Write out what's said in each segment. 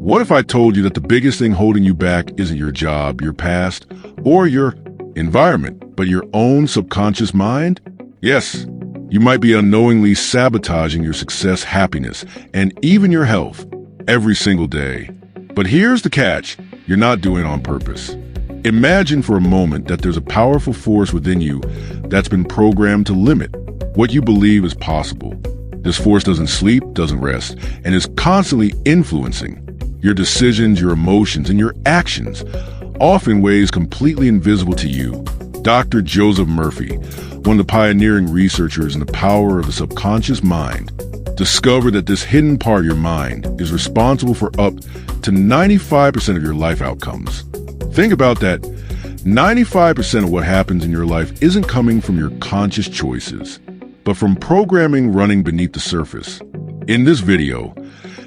What if I told you that the biggest thing holding you back isn't your job, your past, or your environment, but your own subconscious mind? Yes, you might be unknowingly sabotaging your success, happiness, and even your health every single day. But here's the catch: you're not doing it on purpose. Imagine for a moment that there's a powerful force within you that's been programmed to limit what you believe is possible. This force doesn't sleep, doesn't rest, and is constantly influencing your decisions, your emotions, and your actions, often in ways completely invisible to you. Dr. Joseph Murphy, one of the pioneering researchers in the power of the subconscious mind, discovered that this hidden part of your mind is responsible for up to 95% of your life outcomes. Think about that. 95% of what happens in your life isn't coming from your conscious choices, but from programming running beneath the surface. In this video,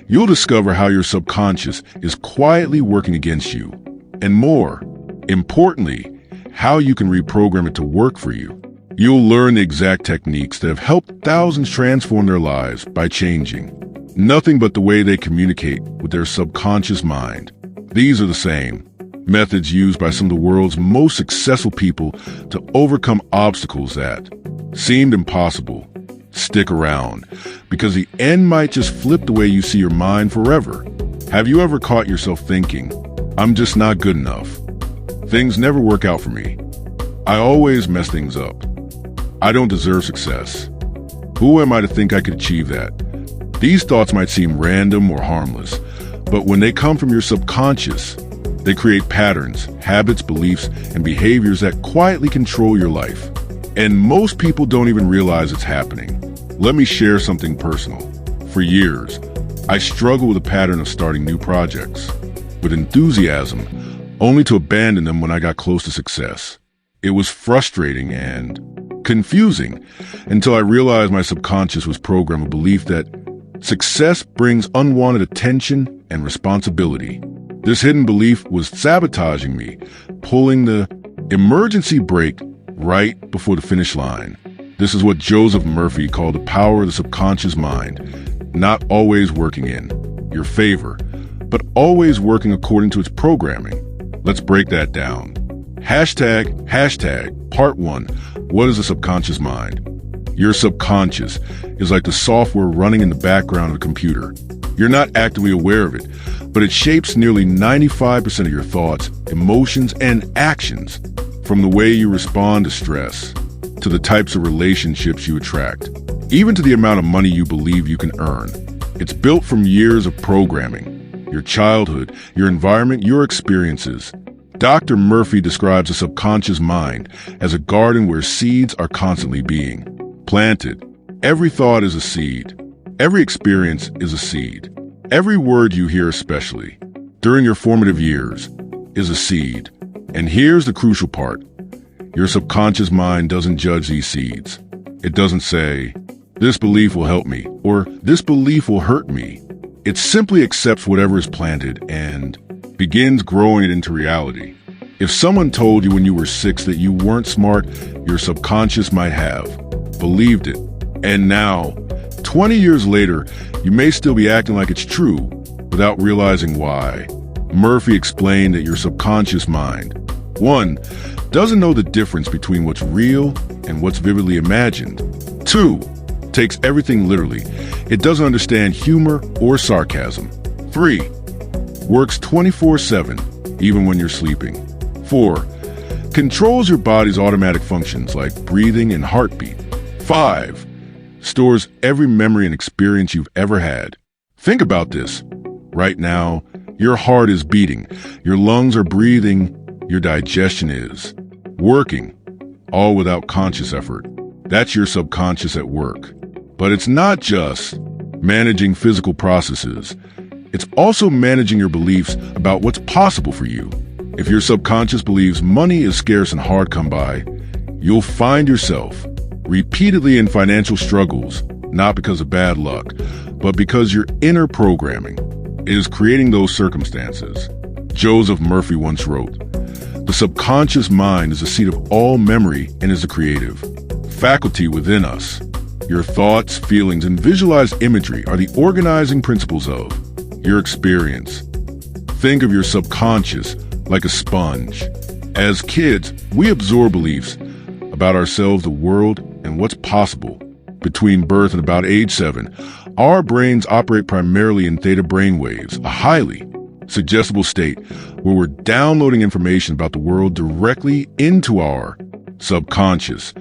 you'll discover how your subconscious is quietly working against you, and more importantly, how you can reprogram it to work for you. You'll learn the exact techniques that have helped thousands transform their lives by changing nothing but the way they communicate with their subconscious mind. These are the same methods used by some of the world's most successful people to overcome obstacles that seemed impossible. Stick around, because the end might just flip the way you see your mind forever. Have you ever caught yourself thinking, "I'm just not good enough. Things never work out for me. I always mess things up. I don't deserve success. Who am I to think I could achieve that?" These thoughts might seem random or harmless, but when they come from your subconscious, they create patterns, habits, beliefs, and behaviors that quietly control your life. And most people don't even realize it's happening. Let me share something personal. For years, I struggled with a pattern of starting new projects with enthusiasm, only to abandon them when I got close to success. It was frustrating and confusing until I realized my subconscious was programmed with a belief that success brings unwanted attention and responsibility. This hidden belief was sabotaging me, pulling the emergency brake right before the finish line. This is what Joseph Murphy called the power of the subconscious mind, not always working in your favor, but always working according to its programming. Let's break that down. Hashtag part 1. What is the subconscious mind? Your subconscious is like the software running in the background of a computer. You're not actively aware of it, but it shapes nearly 95% of your thoughts, emotions, and actions. From the way you respond to stress, to the types of relationships you attract, even to the amount of money you believe you can earn. It's built from years of programming, your childhood, your environment, your experiences. Dr. Murphy describes the subconscious mind as a garden where seeds are constantly being planted. Every thought is a seed. Every experience is a seed. Every word you hear, especially during your formative years, is a seed. And here's the crucial part. Your subconscious mind doesn't judge these seeds. It doesn't say, "This belief will help me," or "This belief will hurt me." It simply accepts whatever is planted and begins growing it into reality. If someone told you when you were 6 that you weren't smart, your subconscious might have believed it. And now, 20 years later, you may still be acting like it's true without realizing why. Murphy explained that your subconscious mind, 1, doesn't know the difference between what's real and what's vividly imagined. 2, takes everything literally. It doesn't understand humor or sarcasm. 3, works 24/7, even when you're sleeping. 4, controls your body's automatic functions like breathing and heartbeat. 5, stores every memory and experience you've ever had. Think about this. Right now, your heart is beating, your lungs are breathing, your digestion is working, all without conscious effort. That's your subconscious at work. But it's not just managing physical processes. It's also managing your beliefs about what's possible for you. If your subconscious believes money is scarce and hard to come by, you'll find yourself repeatedly in financial struggles, not because of bad luck, but because your inner programming is creating those circumstances. Joseph Murphy once wrote, "The subconscious mind is the seat of all memory and is a creative faculty within us. Your thoughts, feelings, and visualized imagery are the organizing principles of your experience. Think of your subconscious like a sponge. As kids, we absorb beliefs about ourselves, the world, and what's possible. Between birth and about age 7, our brains operate primarily in theta brainwaves, a highly suggestible state where we're downloading information about the world directly into our subconscious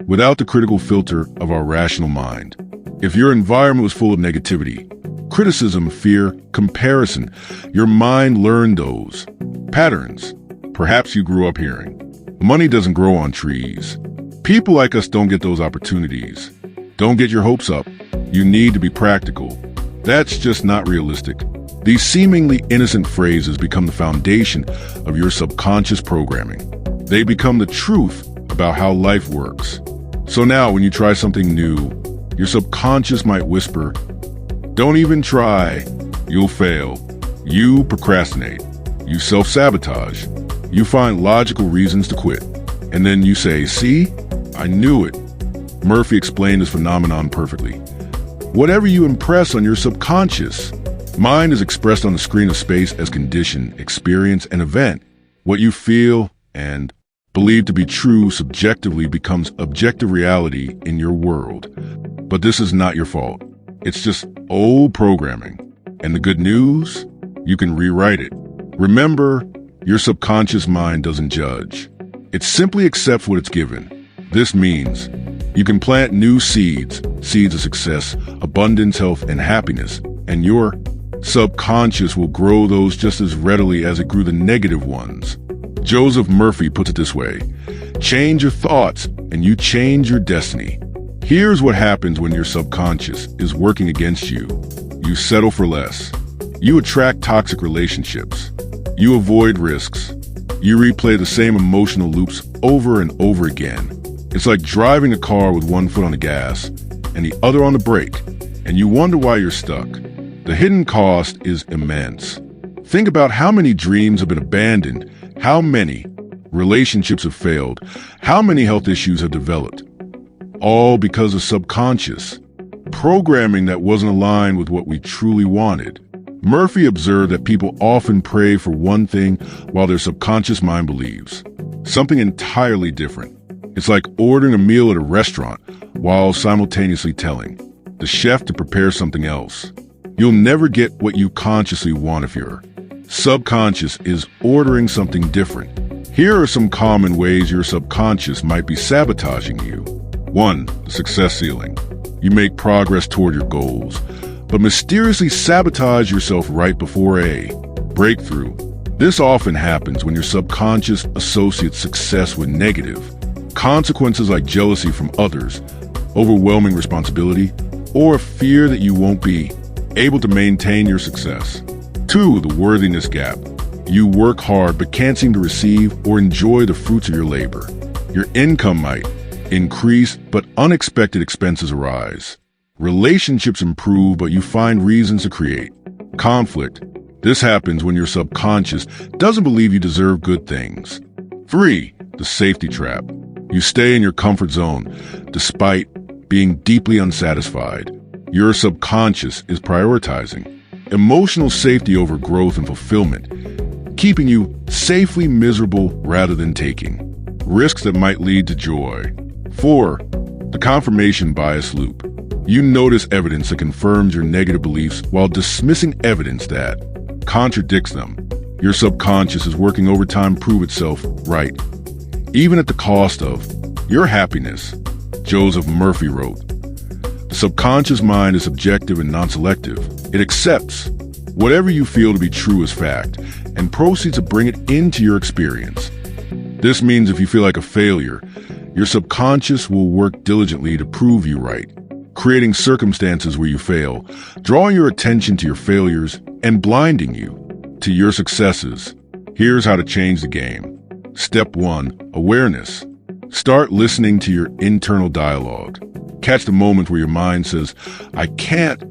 without the critical filter of our rational mind. If your environment was full of negativity, criticism, fear, comparison, your mind learned those patterns. Perhaps you grew up hearing, money doesn't grow on trees. People like us don't get those opportunities. Don't get your hopes up. You need to be practical. That's just not realistic. These seemingly innocent phrases become the foundation of your subconscious programming. They become the truth about how life works. So now when you try something new, your subconscious might whisper, "Don't even try. You'll fail." You procrastinate. You self-sabotage. You find logical reasons to quit. And then you say, "See? I knew it." Murphy explained this phenomenon perfectly. Whatever you impress on your subconscious mind is expressed on the screen of space as condition, experience, and event. What you feel and believe to be true subjectively becomes objective reality in your world. But this is not your fault. It's just old programming. And the good news? You can rewrite it. Remember, your subconscious mind doesn't judge. It simply accepts what it's given. This means you can plant new seeds of success, abundance, health, and happiness, and your subconscious will grow those just as readily as it grew the negative ones. Joseph Murphy puts it this way: change your thoughts and you change your destiny. Here's what happens when your subconscious is working against you. You settle for less. You attract toxic relationships. You avoid risks. You replay the same emotional loops over and over again. It's like driving a car with one foot on the gas and the other on the brake, and you wonder why you're stuck. The hidden cost is immense. Think about how many dreams have been abandoned, how many relationships have failed, how many health issues have developed, all because of subconscious programming that wasn't aligned with what we truly wanted. Murphy observed that people often pray for one thing while their subconscious mind believes something entirely different. It's like ordering a meal at a restaurant while simultaneously telling the chef to prepare something else. You'll never get what you consciously want if your subconscious is ordering something different. Here are some common ways your subconscious might be sabotaging you. 1. The success ceiling. You make progress toward your goals, but mysteriously sabotage yourself right before a breakthrough. This often happens when your subconscious associates success with negative consequences like jealousy from others, overwhelming responsibility, or fear that you won't be able to maintain your success. 2. The worthiness gap. You work hard but can't seem to receive or enjoy the fruits of your labor. Your income might increase, but unexpected expenses arise. Relationships improve, but you find reasons to create conflict. This happens when your subconscious doesn't believe you deserve good things. 3. The safety trap. You stay in your comfort zone despite being deeply unsatisfied. Your subconscious is prioritizing emotional safety over growth and fulfillment, keeping you safely miserable rather than taking risks that might lead to joy. 4. The confirmation bias loop. You notice evidence that confirms your negative beliefs while dismissing evidence that contradicts them. Your subconscious is working overtime to prove itself right, even at the cost of your happiness. Joseph Murphy wrote, "The subconscious mind is subjective and non-selective. It accepts whatever you feel to be true as fact and proceeds to bring it into your experience." This means if you feel like a failure, your subconscious will work diligently to prove you right, creating circumstances where you fail, drawing your attention to your failures and blinding you to your successes. Here's how to change the game. Step 1. Awareness. Start listening to your internal dialogue. Catch the moment where your mind says, "I can't,"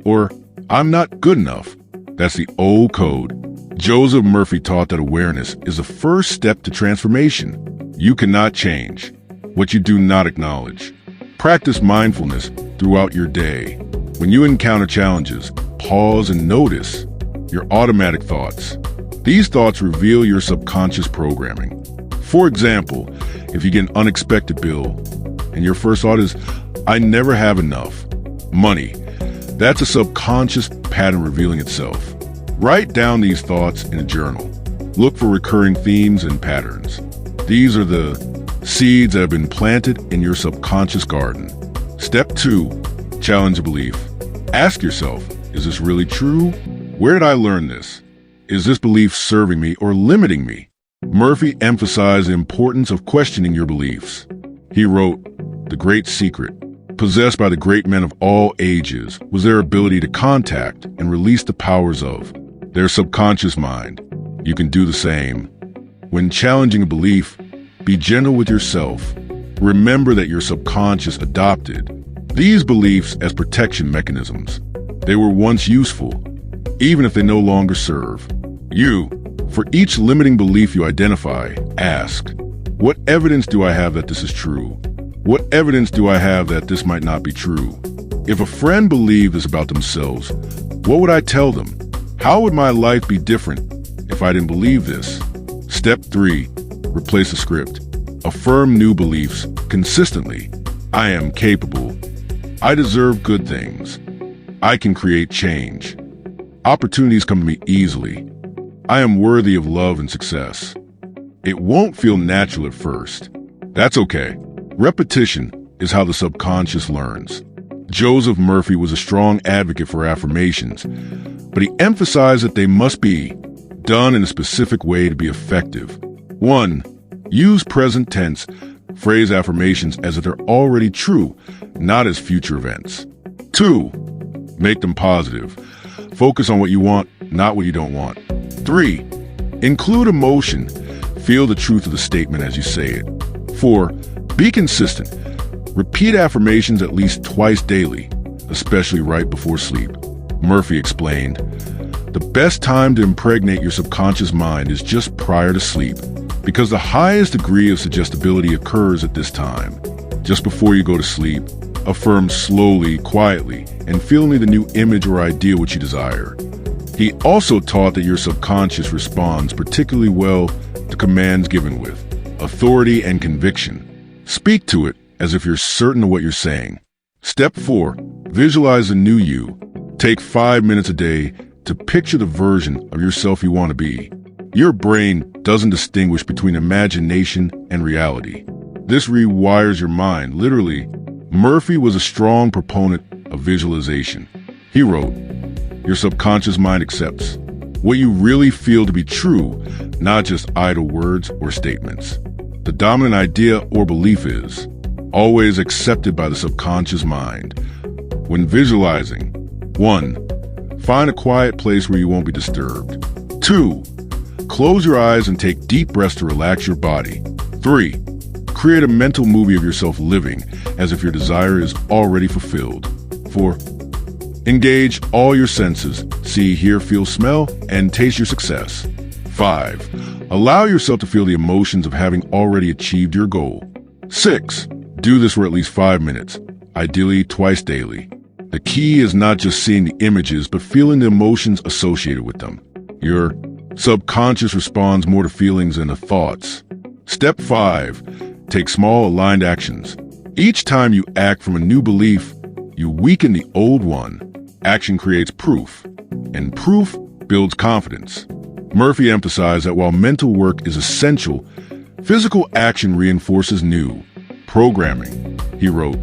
or "I'm not good enough." That's the old code. Joseph Murphy taught that awareness is the first step to transformation. You cannot change what you do not acknowledge. Practice mindfulness throughout your day. When you encounter challenges, pause and notice your automatic thoughts. These thoughts reveal your subconscious programming. For example, if you get an unexpected bill and your first thought is, I never have enough money, that's a subconscious pattern revealing itself. Write down these thoughts in a journal. Look for recurring themes and patterns. These are the seeds that have been planted in your subconscious garden. Step 2, challenge a belief. Ask yourself, is this really true? Where did I learn this? Is this belief serving me or limiting me? Murphy emphasized the importance of questioning your beliefs. He wrote, "The great secret, possessed by the great men of all ages, was their ability to contact and release the powers of their subconscious mind. You can do the same. When challenging a belief, be gentle with yourself. Remember that your subconscious adopted these beliefs as protection mechanisms. They were once useful, even if they no longer serve you. For each limiting belief you identify, ask, what evidence do I have that this is true? What evidence do I have that this might not be true? If a friend believed this about themselves, what would I tell them? How would my life be different if I didn't believe this?" Step 3, replace the script. Affirm new beliefs consistently. I am capable. I deserve good things. I can create change. Opportunities come to me easily. I am worthy of love and success. It won't feel natural at first. That's okay. Repetition is how the subconscious learns. Joseph Murphy was a strong advocate for affirmations, but he emphasized that they must be done in a specific way to be effective. 1. Use present tense. Phrase affirmations as if they're already true, not as future events. 2. Make them positive. Focus on what you want, not what you don't want. 3. Include emotion. Feel the truth of the statement as you say it. 4. Be consistent. Repeat affirmations at least twice daily, especially right before sleep. Murphy explained, "The best time to impregnate your subconscious mind is just prior to sleep, because the highest degree of suggestibility occurs at this time. Just before you go to sleep, affirm slowly, quietly, and feel only the new image or idea which you desire." He also taught that your subconscious responds particularly well to commands given with authority and conviction. Speak to it as if you're certain of what you're saying. Step 4, visualize the new you. Take 5 minutes a day to picture the version of yourself you want to be. Your brain doesn't distinguish between imagination and reality. This rewires your mind, literally. Murphy was a strong proponent of visualization. He wrote, "Your subconscious mind accepts what you really feel to be true, not just idle words or statements. The dominant idea or belief is always accepted by the subconscious mind." When visualizing, 1. Find a quiet place where you won't be disturbed. 2. Close your eyes and take deep breaths to relax your body. 3. Create a mental movie of yourself living as if your desire is already fulfilled. 4. Engage all your senses, see, hear, feel, smell, and taste your success. 5. Allow yourself to feel the emotions of having already achieved your goal. 6. Do this for at least 5 minutes, ideally twice daily. The key is not just seeing the images, but feeling the emotions associated with them. Your subconscious responds more to feelings than to thoughts. Step 5. Take small aligned actions. Each time you act from a new belief, you weaken the old one. Action creates proof, and proof builds confidence. Murphy emphasized that while mental work is essential, physical action reinforces new programming. He wrote,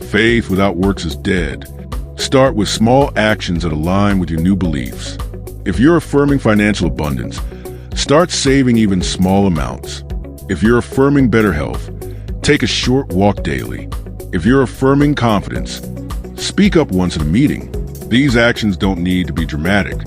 "Faith without works is dead. Start with small actions that align with your new beliefs. If you're affirming financial abundance, start saving even small amounts. If you're affirming better health, take a short walk daily. If you're affirming confidence, speak up once in a meeting." These actions don't need to be dramatic.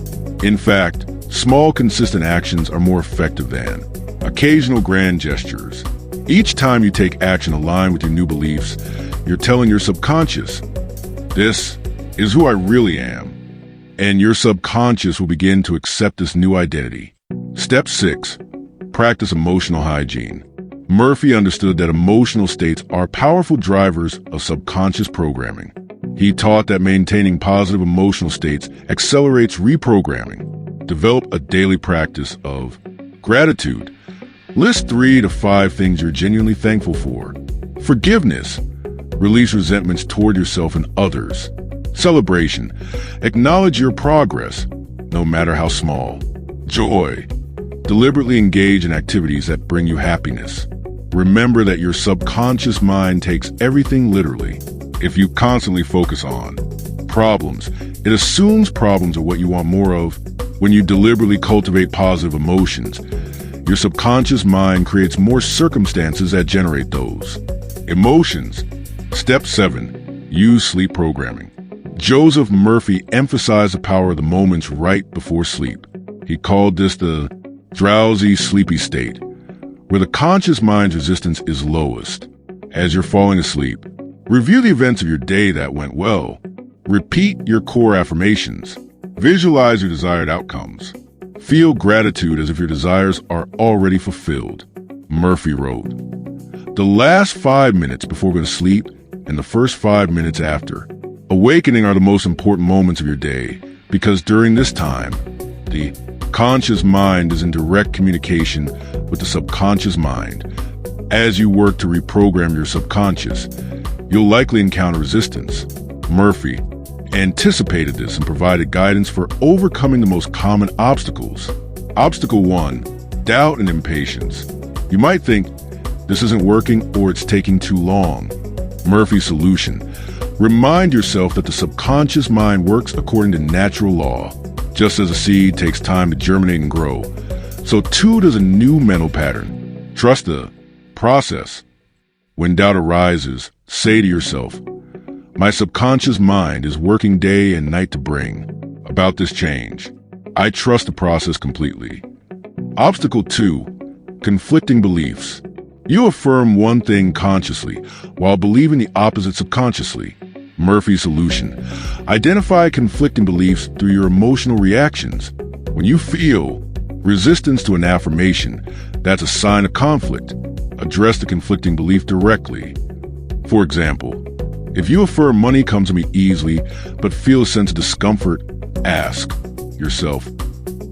In fact, small, consistent actions are more effective than occasional grand gestures. Each time you take action aligned with your new beliefs, you're telling your subconscious, "This is who I really am." And your subconscious will begin to accept this new identity. Step 6. Practice emotional hygiene. Murphy understood that emotional states are powerful drivers of subconscious programming. He taught that maintaining positive emotional states accelerates reprogramming. Develop a daily practice of gratitude. List 3 to 5 things you're genuinely thankful for. Forgiveness. Release resentments toward yourself and others. Celebration. Acknowledge your progress, no matter how small. Joy. Deliberately engage in activities that bring you happiness. Remember that your subconscious mind takes everything literally. If you constantly focus on problems, it assumes problems are what you want more of. When you deliberately cultivate positive emotions, your subconscious mind creates more circumstances that generate those emotions. Step 7. Use sleep programming. Joseph Murphy emphasized the power of the moments right before sleep. He called this the drowsy, sleepy state, where the conscious mind's resistance is lowest. As you're falling asleep, review the events of your day that went well. Repeat your core affirmations. Visualize your desired outcomes. Feel gratitude as if your desires are already fulfilled. Murphy wrote, "The last 5 minutes before going to sleep and the first 5 minutes after awakening are the most important moments of your day, because during this time, the conscious mind is in direct communication with the subconscious mind. As you work to reprogram your subconscious, you'll likely encounter resistance." Murphy anticipated this and provided guidance for overcoming the most common obstacles. Obstacle 1, doubt and impatience. You might think, this isn't working or it's taking too long. Murphy's solution: remind yourself that the subconscious mind works according to natural law. Just as a seed takes time to germinate and grow, so too does a new mental pattern. Trust the process. When doubt arises, say to yourself, "My subconscious mind is working day and night to bring about this change. I trust the process completely." Obstacle 2, conflicting beliefs. You affirm one thing consciously while believing the opposite subconsciously. Murphy's solution: identify conflicting beliefs through your emotional reactions. When you feel resistance to an affirmation, that's a sign of conflict. Address the conflicting belief directly. For example, if you affirm money comes to me easily but feel a sense of discomfort, ask yourself,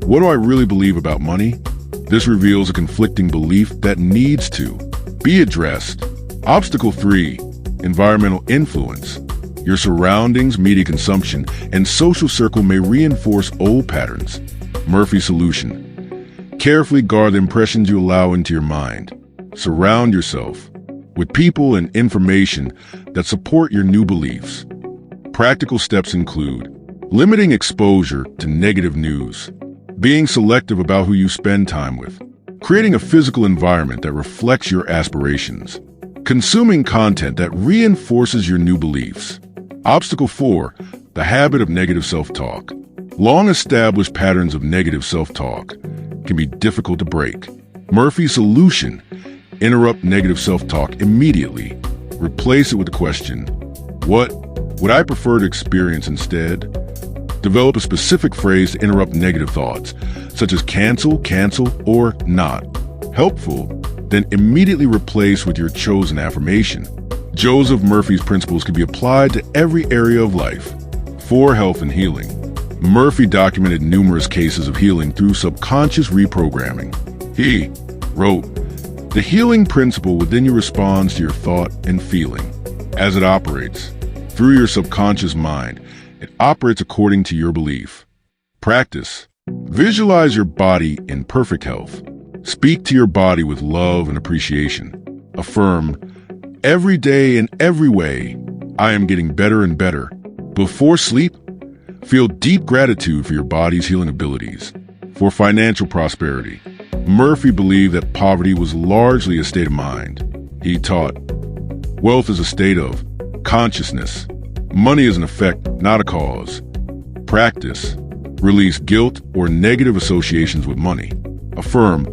what do I really believe about money? This reveals a conflicting belief that needs to be addressed. Obstacle 3, environmental influence. Your surroundings, media consumption, and social circle may reinforce old patterns. Murphy's solution: carefully guard the impressions you allow into your mind. Surround yourself with people and information that support your new beliefs. Practical steps include limiting exposure to negative news, being selective about who you spend time with, creating a physical environment that reflects your aspirations, consuming content that reinforces your new beliefs. Obstacle 4, the habit of negative self-talk. Long-established patterns of negative self-talk can be difficult to break. Murphy's solution: interrupt negative self-talk immediately. Replace it with the question, what would I prefer to experience instead? Develop a specific phrase to interrupt negative thoughts, such as cancel, or not. Helpful, then immediately replace with your chosen affirmation. Joseph Murphy's principles can be applied to every area of life. For health and healing, Murphy documented numerous cases of healing through subconscious reprogramming. He wrote, "The healing principle within you responds to your thought and feeling. As it operates through your subconscious mind, it operates according to your belief." Practice. Visualize your body in perfect health. Speak to your body with love and appreciation. Affirm, "Every day in every way, I am getting better and better." Before sleep, feel deep gratitude for your body's healing abilities. For financial prosperity, Murphy believed that poverty was largely a state of mind. He taught, wealth is a state of consciousness. Money is an effect, not a cause. Practice. Release guilt or negative associations with money. Affirm,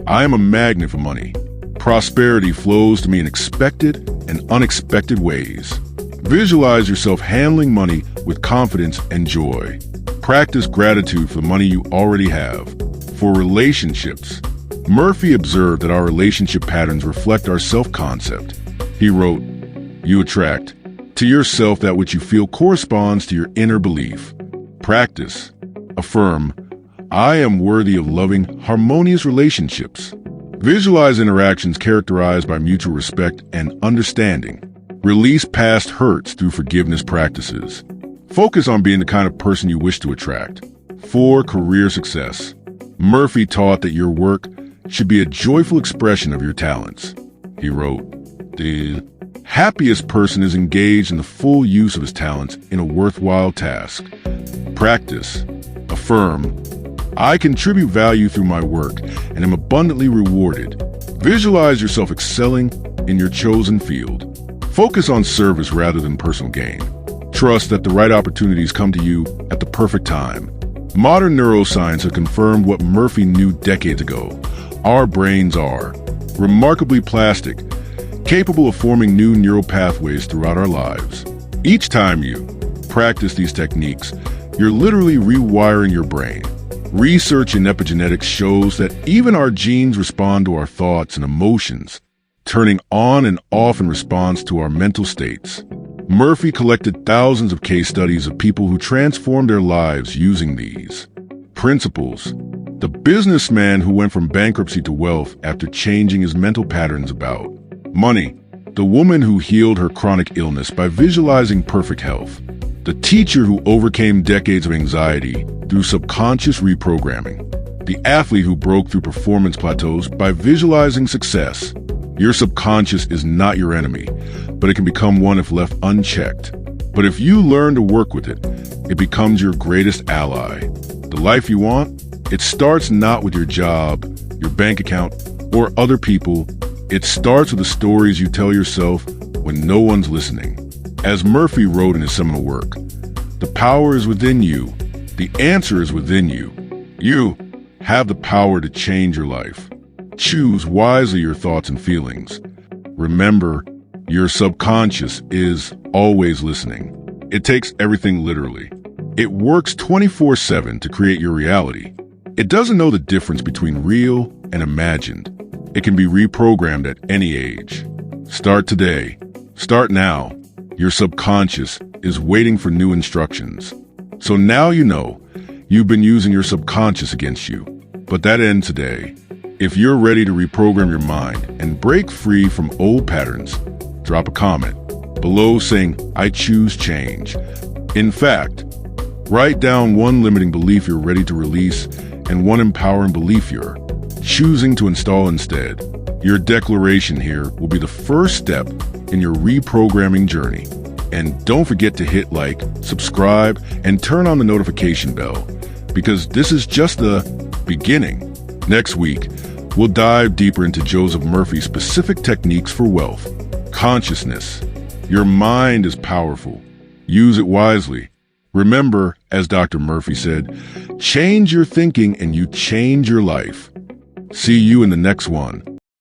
"I am a magnet for money. Prosperity flows to me in expected and unexpected ways." Visualize yourself handling money with confidence and joy. Practice gratitude for the money you already have. For relationships, Murphy observed that our relationship patterns reflect our self-concept. He wrote, "You attract to yourself that which you feel corresponds to your inner belief." Practice. Affirm, I am worthy of loving, harmonious relationships. Visualize interactions characterized by mutual respect and understanding. Release past hurts through forgiveness practices. Focus on being the kind of person you wish to attract. 4. Career success. Murphy taught that your work should be a joyful expression of your talents. He wrote, "The happiest person is engaged in the full use of his talents in a worthwhile task." Practice. Affirm, "I contribute value through my work and am abundantly rewarded." Visualize yourself excelling in your chosen field. Focus on service rather than personal gain. Trust that the right opportunities come to you at the perfect time. Modern neuroscience has confirmed what Murphy knew decades ago. Our brains are remarkably plastic, capable of forming new neural pathways throughout our lives. Each time you practice these techniques, you're literally rewiring your brain. Research in epigenetics shows that even our genes respond to our thoughts and emotions, turning on and off in response to our mental states. Murphy collected thousands of case studies of people who transformed their lives using these principles. The businessman who went from bankruptcy to wealth after changing his mental patterns about money. The woman who healed her chronic illness by visualizing perfect health. The teacher who overcame decades of anxiety through subconscious reprogramming. The athlete who broke through performance plateaus by visualizing success. Your subconscious is not your enemy, but it can become one if left unchecked. But if you learn to work with it, it becomes your greatest ally. The life you want? It starts not with your job, your bank account, or other people. It starts with the stories you tell yourself when no one's listening. As Murphy wrote in his seminal work, "The power is within you. The answer is within you. You have the power to change your life. Choose wisely your thoughts and feelings. Remember, your subconscious is always listening. It takes everything literally. It works 24/7 to create your reality. It doesn't know the difference between real and imagined. It can be reprogrammed at any age. Start today. Start now. Your subconscious is waiting for new instructions. So now you know you've been using your subconscious against you. But that ends today. If you're ready to reprogram your mind and break free from old patterns, drop a comment below saying, "I choose change." In fact, write down one limiting belief you're ready to release and one empowering belief you're choosing to install instead. Your declaration here will be the first step in your reprogramming journey. And don't forget to hit like, subscribe, and turn on the notification bell, because this is just the beginning. Next week, we'll dive deeper into Joseph Murphy's specific techniques for wealth. Consciousness. Your mind is powerful. Use it wisely. Remember, as Dr. Murphy said, change your thinking and you change your life. See you in the next one.